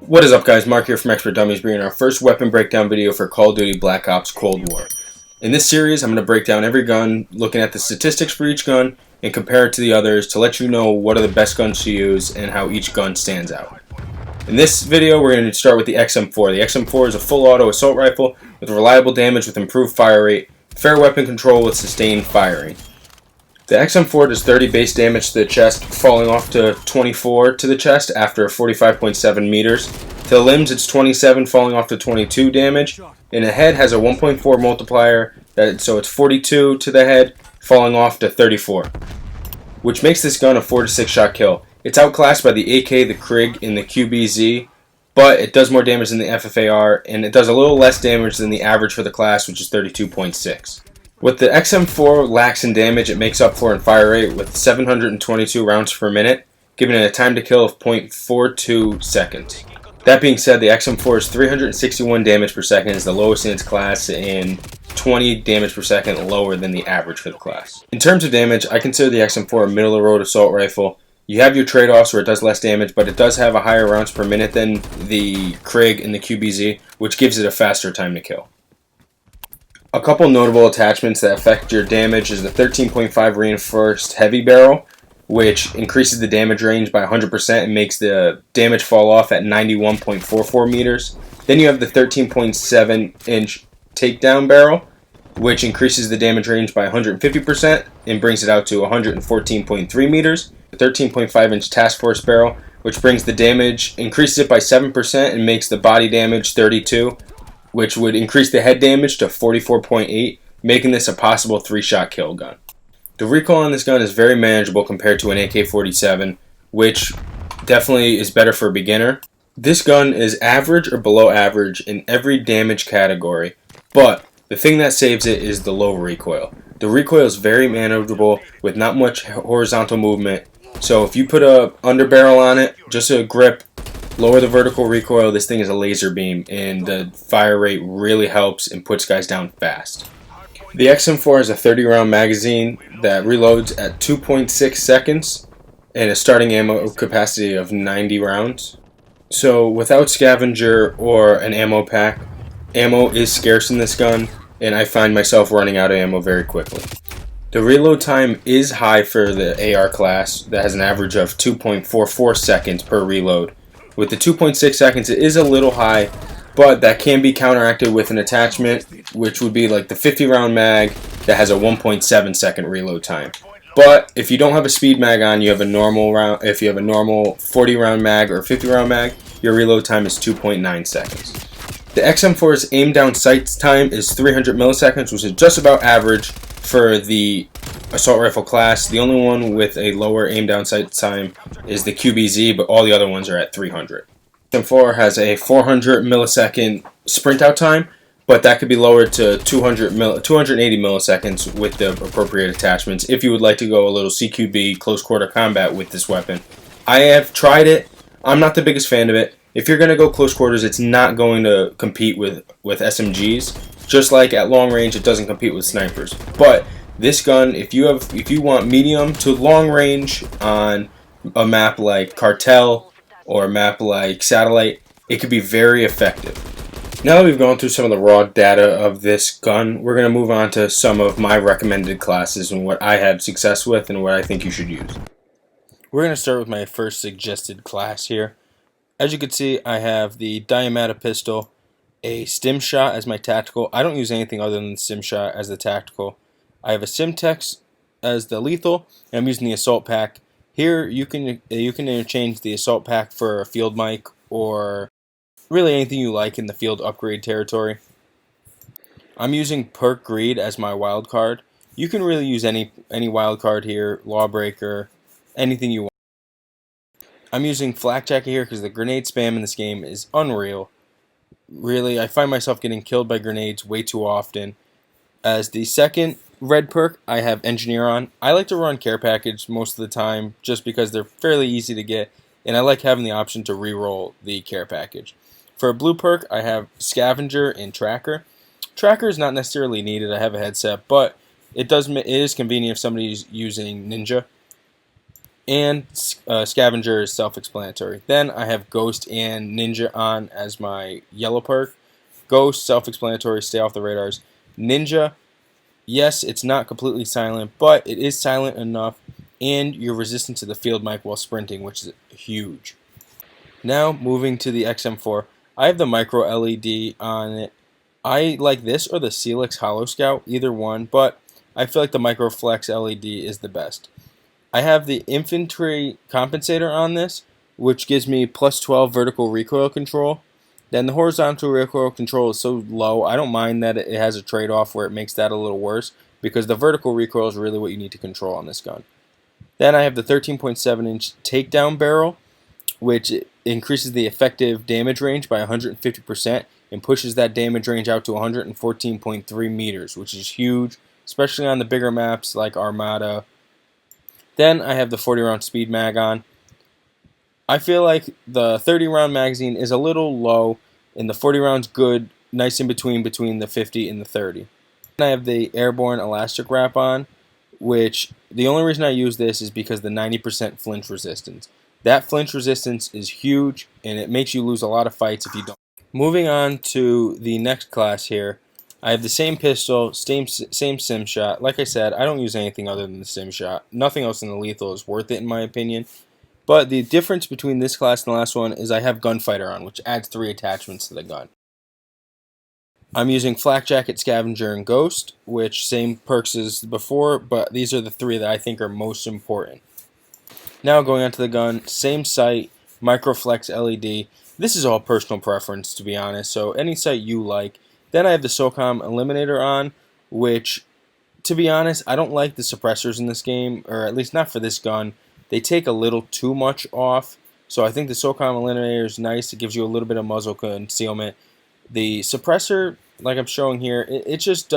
What is up, guys? Mark here from Expert Dummies, bringing our first weapon breakdown video for Call of Duty Black Ops Cold War. In this series, I'm going to break down every gun, looking at the statistics for each gun, and compare it to the others to let you know what are the best guns to use and how each gun stands out. In this video, we're going to start with the XM4. The XM4 is a full auto assault rifle with reliable damage with improved fire rate, fair weapon control with sustained firing. The XM4 does 30 base damage to the chest, falling off to 24 to the chest after 45.7 meters. To the limbs, it's 27, falling off to 22 damage. And the head has a 1.4 multiplier, so it's 42 to the head, falling off to 34, which makes this gun a 4 to 6 shot kill. It's outclassed by the AK, the Krig, and the QBZ, but it does more damage than the FFAR, and it does a little less damage than the average for the class, which is 32.6. What the XM4 lacks in damage, it makes up for in fire rate with 722 rounds per minute, giving it a time to kill of 0.42 seconds. That being said, the XM4 is 361 damage per second, is the lowest in its class, and 20 damage per second lower than the average for the class. In terms of damage, I consider the XM4 a middle-of-the-road assault rifle. You have your trade-offs where it does less damage, but it does have a higher rounds per minute than the Krig and the QBZ, which gives it a faster time to kill. A couple notable attachments that affect your damage is the 13.5 reinforced heavy barrel, which increases the damage range by 100% and makes the damage fall off at 91.44 meters. Then you have the 13.7 inch takedown barrel, which increases the damage range by 150% and brings it out to 114.3 meters. The 13.5 inch task force barrel, which brings the damage, increases it by 7% and makes the body damage 32, which would increase the head damage to 44.8, making this a possible 3-shot kill gun. The recoil on this gun is very manageable compared to an AK-47, which definitely is better for a beginner. This gun is average or below average in every damage category, but the thing that saves it is the low recoil. The recoil is very manageable with not much horizontal movement, so if you put a underbarrel on it, just a grip, lower the vertical recoil, this thing is a laser beam, and the fire rate really helps and puts guys down fast. The XM4 has a 30-round magazine that reloads at 2.6 seconds and a starting ammo capacity of 90 rounds. So without scavenger or an ammo pack, ammo is scarce in this gun, and I find myself running out of ammo very quickly. The reload time is high for the AR class that has an average of 2.44 seconds per reload. With the 2.6 seconds, it is a little high, but that can be counteracted with an attachment, which would be like the 50-round mag that has a 1.7 second reload time. But if you don't have a speed mag on, you have a normal round. If you have a normal 40-round mag or 50-round mag, your reload time is 2.9 seconds. The XM4's aim down sight time is 300 milliseconds, which is just about average for the assault rifle class. The only one with a lower aim down sight time is the QBZ, but all the other ones are at 300. XM4 has a 400 millisecond sprint out time, but that could be lowered to 280 milliseconds with the appropriate attachments if you would like to go a little CQB, close quarter combat, with this weapon. I have tried it. I'm not the biggest fan of it. If you're going to go close quarters, it's not going to compete with SMGs. Just like at long range, it doesn't compete with snipers. But this gun, if you want medium to long range on a map like Cartel or a map like Satellite, it could be very effective. Now that we've gone through some of the raw data of this gun, we're going to move on to some of my recommended classes and what I had success with and what I think you should use. We're going to start with my first suggested class here. As you can see, I have the Diamata pistol, a stim shot as my tactical. I don't use anything other than the stim shot as the tactical. I have a Simtex as the lethal, and I'm using the assault pack. Here you can interchange the assault pack for a field mic or really anything you like in the field upgrade territory. I'm using Perk Greed as my wild card. You can really use any wild card here, Lawbreaker, anything you want. I'm using Flak Jacket here because the grenade spam in this game is unreal. Really, I find myself getting killed by grenades way too often. As the second red perk, I have Engineer on. I like to run Care Package most of the time just because they're fairly easy to get, and I like having the option to reroll the Care Package. For a blue perk, I have Scavenger and Tracker. Tracker is not necessarily needed. I have a headset, but it is convenient if somebody's using Ninja. and Scavenger is self-explanatory. Then I have Ghost and Ninja on as my yellow perk. Ghost, self-explanatory, stay off the radars. Ninja, yes, it's not completely silent, but it is silent enough, and you're resistant to the field mic while sprinting, which is huge. Now, moving to the XM4, I have the micro LED on it. I like this or the Celix Hollow Scout, either one, but I feel like the micro flex LED is the best. I have the infantry compensator on this, which gives me plus 12 vertical recoil control. Then the horizontal recoil control is so low, I don't mind that it has a trade-off where it makes that a little worse, because the vertical recoil is really what you need to control on this gun. Then I have the 13.7-inch takedown barrel, which increases the effective damage range by 150% and pushes that damage range out to 114.3 meters, which is huge, especially on the bigger maps like Armada. Then I have the 40-round speed mag on. I feel like the 30-round magazine is a little low, and the 40 rounds good, nice in between the 50 and the 30. Then I have the airborne elastic wrap on, which the only reason I use this is because the 90% flinch resistance. That flinch resistance is huge, and it makes you lose a lot of fights if you don't. Moving on to the next class here, I have the same pistol, same sim shot. Like I said, I don't use anything other than the sim shot. Nothing else in the lethal is worth it in my opinion. But the difference between this class and the last one is I have Gunfighter on, which adds 3 attachments to the gun. I'm using Flak Jacket, Scavenger, and Ghost, which same perks as before, but these are the 3 that I think are most important. Now going on to the gun, same sight, Microflex LED. This is all personal preference, to be honest, so any sight you like. Then I have the SOCOM Eliminator on, which, to be honest, I don't like the suppressors in this game, or at least not for this gun. They take a little too much off, so I think the SOCOM Eliminator is nice. It gives you a little bit of muzzle concealment. The suppressor, like I'm showing here, it just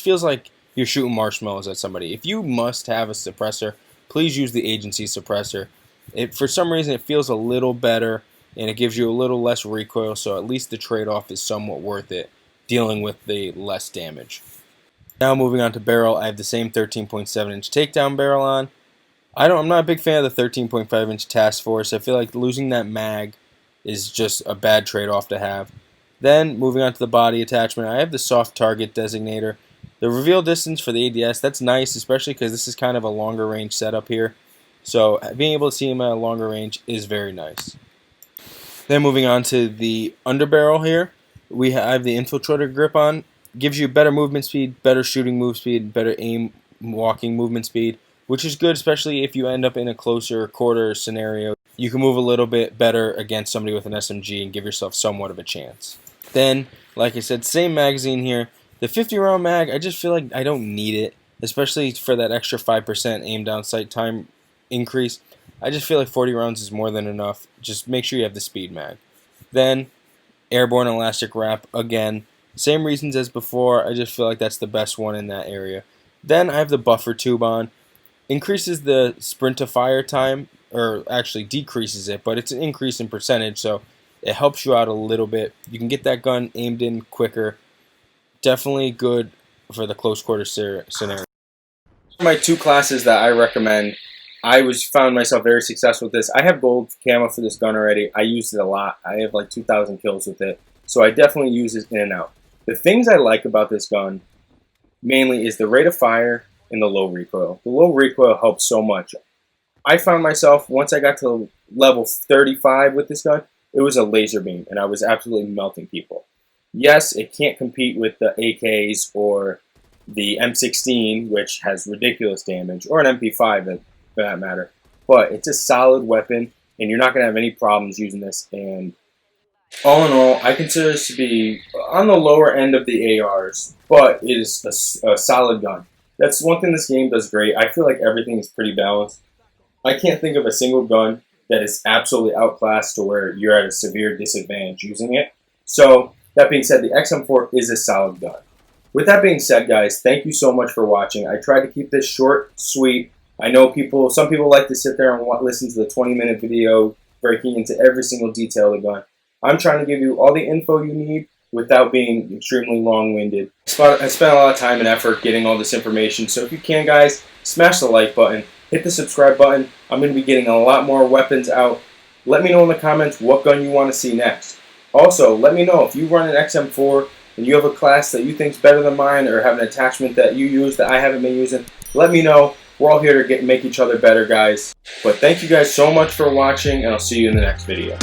feels like you're shooting marshmallows at somebody. If you must have a suppressor, please use the agency suppressor. For some reason, it feels a little better, and it gives you a little less recoil, so at least the trade-off is somewhat worth it, dealing with the less damage. Now moving on to barrel, I have the same 13.7-inch takedown barrel on. I'm not a big fan of the 13.5-inch Task Force. I feel like losing that mag is just a bad trade-off to have. Then moving on to the body attachment, I have the soft target designator. The reveal distance for the ADS, that's nice, especially because this is kind of a longer range setup here. So being able to see him at a longer range is very nice. Then moving on to the underbarrel here, we have the infiltrator grip on. Gives you better movement speed, better shooting move speed, better aim walking movement speed, which is good, especially if you end up in a closer quarter scenario. You can move a little bit better against somebody with an SMG and give yourself somewhat of a chance. Then, like I said, same magazine here. The 50-round mag, I just feel like I don't need it, especially for that extra 5% aim down sight time increase. I just feel like 40 rounds is more than enough. Just make sure you have the speed mag. Then, airborne elastic wrap, again, same reasons as before. I just feel like that's the best one in that area. Then I have the buffer tube on. Increases the sprint to fire time, or actually decreases it, but it's an increase in percentage, so it helps you out a little bit. You can get that gun aimed in quicker. Definitely good for the close quarter scenario. My 2 classes that I recommend. I found myself very successful with this. I have gold camo for this gun already. I used it a lot. I have like 2,000 kills with it, so I definitely use it in and out. The things I like about this gun mainly is the rate of fire and the low recoil. The low recoil helps so much. I found myself, once I got to level 35 with this gun, it was a laser beam, and I was absolutely melting people. Yes, it can't compete with the AKs or the M16, which has ridiculous damage, or an MP5 for that matter, but it's a solid weapon, and you're not going to have any problems using this. And all in all, I consider this to be on the lower end of the ARs, but it is a solid gun. That's one thing this game does great. I feel like everything is pretty balanced. I can't think of a single gun that is absolutely outclassed to where you're at a severe disadvantage using it. So, that being said, the XM4 is a solid gun. With that being said, guys, thank you so much for watching. I tried to keep this short, sweet. I know some people like to sit there and listen to the 20-minute video breaking into every single detail of the gun. I'm trying to give you all the info you need without being extremely long-winded. I spent a lot of time and effort getting all this information, so if you can, guys, smash the like button. hit the subscribe button. I'm going to be getting a lot more weapons out. Let me know in the comments what gun you want to see next. Also, let me know if you run an XM4 and you have a class that you think is better than mine, or have an attachment that you use that I haven't been using. Let me know. We're all here to make each other better, guys. But thank you guys so much for watching, and I'll see you in the next video.